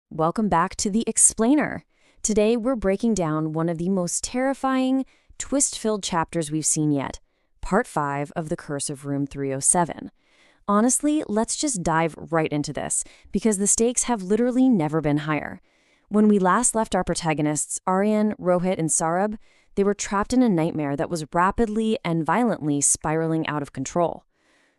Welcome back to The Explainer. Today we're breaking down one of the most terrifying, twist-filled chapters we've seen yet, Part 5 of The Curse of Room 307. Honestly, let's just dive right into this, because the stakes have literally never been higher. When we last left our protagonists, Aryan, Rohit, and Saurabh, they were trapped in a nightmare that was rapidly and violently spiraling out of control.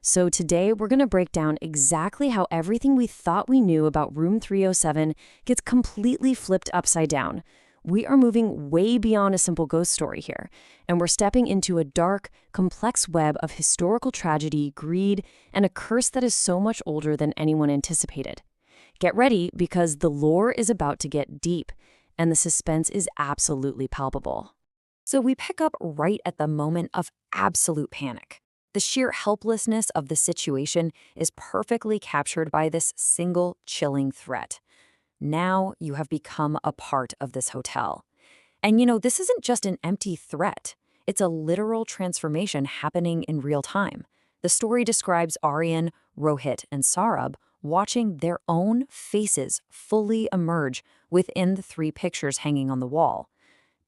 So today we're going to break down exactly how everything we thought we knew about Room 307 gets completely flipped upside down. We are moving way beyond a simple ghost story here, and we're stepping into a dark, complex web of historical tragedy, greed, and a curse that is so much older than anyone anticipated. Get ready, because the lore is about to get deep, and the suspense is absolutely palpable. So we pick up right at the moment of absolute panic. The sheer helplessness of the situation is perfectly captured by this single chilling threat. Now you have become a part of this hotel. And this isn't just an empty threat. It's a literal transformation happening in real time. The story describes Aryan, Rohit, and Saurabh watching their own faces fully emerge within the three pictures hanging on the wall.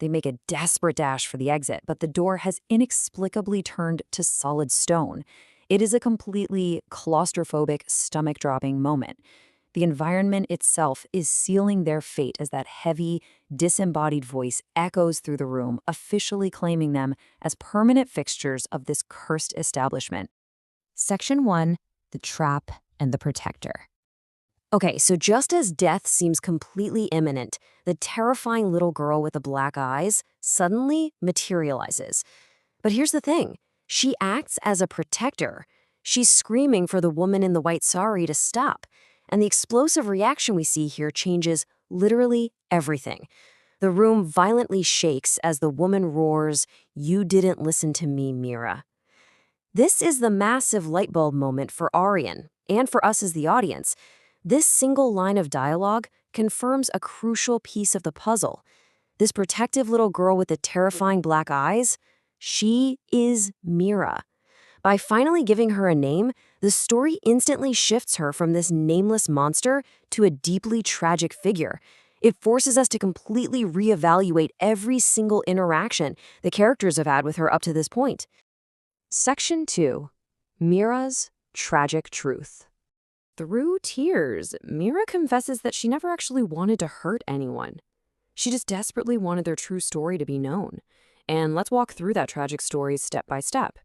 They make a desperate dash for the exit, but the door has inexplicably turned to solid stone. It is a completely claustrophobic, stomach-dropping moment. The environment itself is sealing their fate as that heavy, disembodied voice echoes through the room, officially claiming them as permanent fixtures of this cursed establishment. Section 1. The Trap and the Protector. Okay, so just as death seems completely imminent, the terrifying little girl with the black eyes suddenly materializes. But here's the thing. She acts as a protector. She's screaming for the woman in the white sari to stop. And the explosive reaction we see here changes literally everything. The room violently shakes as the woman roars, "You didn't listen to me, Meera." This is the massive light bulb moment for Aryan, and for us as the audience. This single line of dialogue confirms a crucial piece of the puzzle. This protective little girl with the terrifying black eyes, she is Meera. By finally giving her a name, the story instantly shifts her from this nameless monster to a deeply tragic figure. It forces us to completely reevaluate every single interaction the characters have had with her up to this point. Section 2. Meera's Tragic Truth. Through tears, Meera confesses that she never actually wanted to hurt anyone. She just desperately wanted their true story to be known. And let's walk through that tragic story step by step.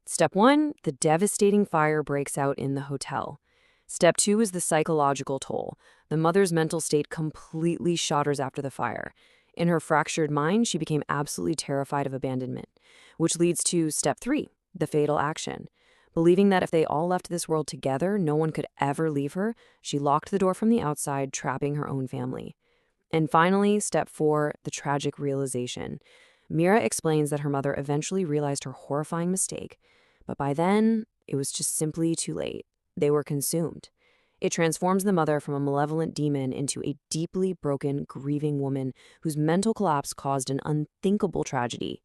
Step 1, the devastating fire breaks out in the hotel. Step 2 is the psychological toll. The mother's mental state completely shatters after the fire. In her fractured mind, she became absolutely terrified of abandonment, which leads to Step 3, the fatal action. Believing that if they all left this world together, no one could ever leave her, she locked the door from the outside, trapping her own family. And finally, Step 4, the tragic realization. Meera explains that her mother eventually realized her horrifying mistake, but by then, it was just simply too late. They were consumed. It transforms the mother from a malevolent demon into a deeply broken, grieving woman whose mental collapse caused an unthinkable tragedy.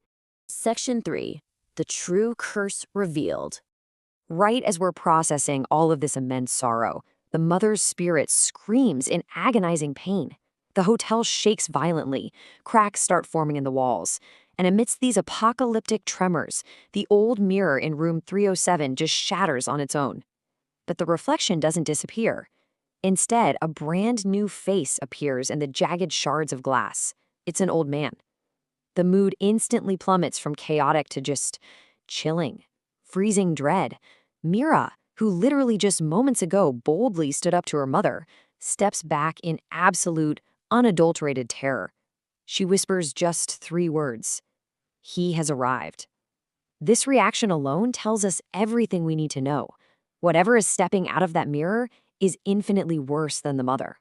Section 3. The True Curse Revealed. Right as we're processing all of this immense sorrow, the mother's spirit screams in agonizing pain. The hotel shakes violently, cracks start forming in the walls, and amidst these apocalyptic tremors, the old mirror in room 307 just shatters on its own. But the reflection doesn't disappear. Instead, a brand new face appears in the jagged shards of glass. It's an old man. The mood instantly plummets from chaotic to just chilling, freezing dread. Meera, who literally just moments ago boldly stood up to her mother, steps back in absolute, unadulterated terror. She whispers just 3 words. He has arrived. This reaction alone tells us everything we need to know. Whatever is stepping out of that mirror is infinitely worse than the mother.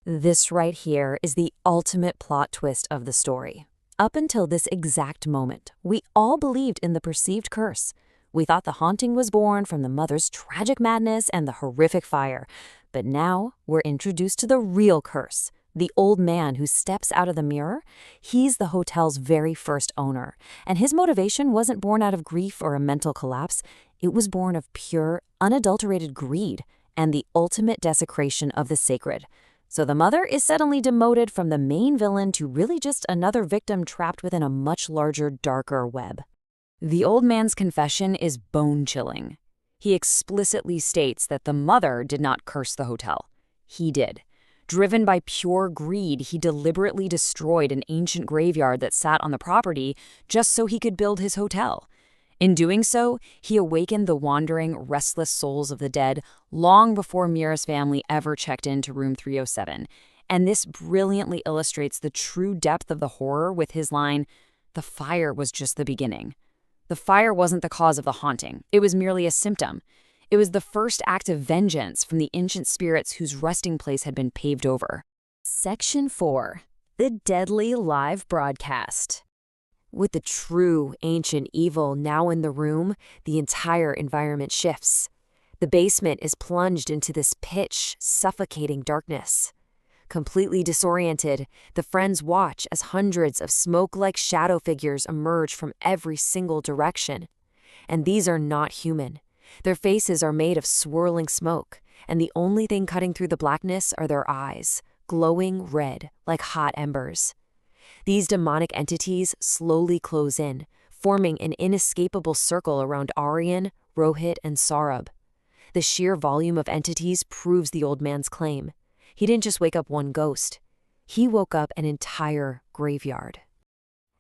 This right here is the ultimate plot twist of the story. Up until this exact moment, we all believed in the perceived curse. We thought the haunting was born from the mother's tragic madness and the horrific fire. But now we're introduced to the real curse. The old man who steps out of the mirror, he's the hotel's very first owner. And his motivation wasn't born out of grief or a mental collapse. It was born of pure, unadulterated greed and the ultimate desecration of the sacred. So the mother is suddenly demoted from the main villain to really just another victim trapped within a much larger, darker web. The old man's confession is bone-chilling. He explicitly states that the mother did not curse the hotel. He did. Driven by pure greed, he deliberately destroyed an ancient graveyard that sat on the property just so he could build his hotel. In doing so, he awakened the wandering, restless souls of the dead long before Meera's family ever checked into room 307. And this brilliantly illustrates the true depth of the horror with his line, "The fire was just the beginning." The fire wasn't the cause of the haunting. It was merely a symptom. It was the first act of vengeance from the ancient spirits whose resting place had been paved over. Section 4. The Deadly Live Broadcast. With the true ancient evil now in the room, the entire environment shifts. The basement is plunged into this pitch, suffocating darkness. Completely disoriented, the friends watch as hundreds of smoke-like shadow figures emerge from every single direction. And these are not human. Their faces are made of swirling smoke, and the only thing cutting through the blackness are their eyes, glowing red like hot embers. These demonic entities slowly close in, forming an inescapable circle around Aryan, Rohit, and Saurabh. The sheer volume of entities proves the old man's claim. He didn't just wake up one ghost. He woke up an entire graveyard.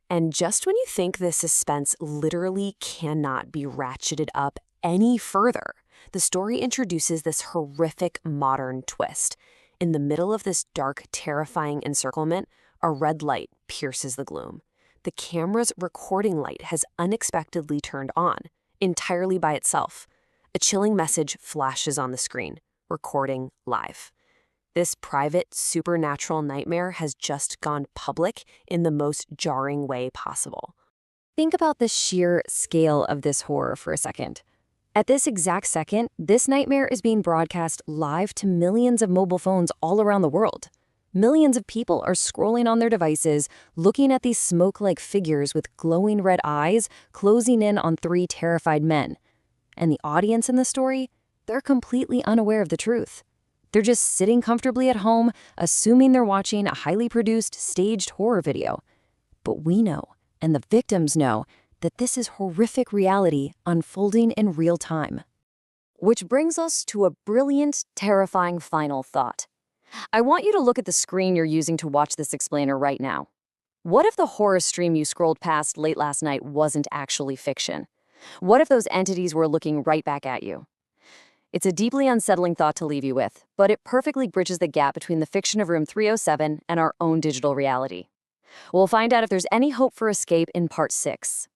And just when you think the suspense literally cannot be ratcheted up any further, the story introduces this horrific modern twist. In the middle of this dark, terrifying encirclement, a red light pierces the gloom. The camera's recording light has unexpectedly turned on, entirely by itself. A chilling message flashes on the screen, recording live. This private, supernatural nightmare has just gone public in the most jarring way possible. Think about the sheer scale of this horror for a second. At this exact second, this nightmare is being broadcast live to millions of mobile phones all around the world. Millions of people are scrolling on their devices, looking at these smoke-like figures with glowing red eyes closing in on 3 terrified men. And the audience in the story, they're completely unaware of the truth. They're just sitting comfortably at home, assuming they're watching a highly produced, staged horror video. But we know, and the victims know, that this is horrific reality unfolding in real time. Which brings us to a brilliant, terrifying final thought. I want you to look at the screen you're using to watch this explainer right now. What if the horror stream you scrolled past late last night wasn't actually fiction? What if those entities were looking right back at you? It's a deeply unsettling thought to leave you with, but it perfectly bridges the gap between the fiction of room 307 and our own digital reality. We'll find out if there's any hope for escape in part 6.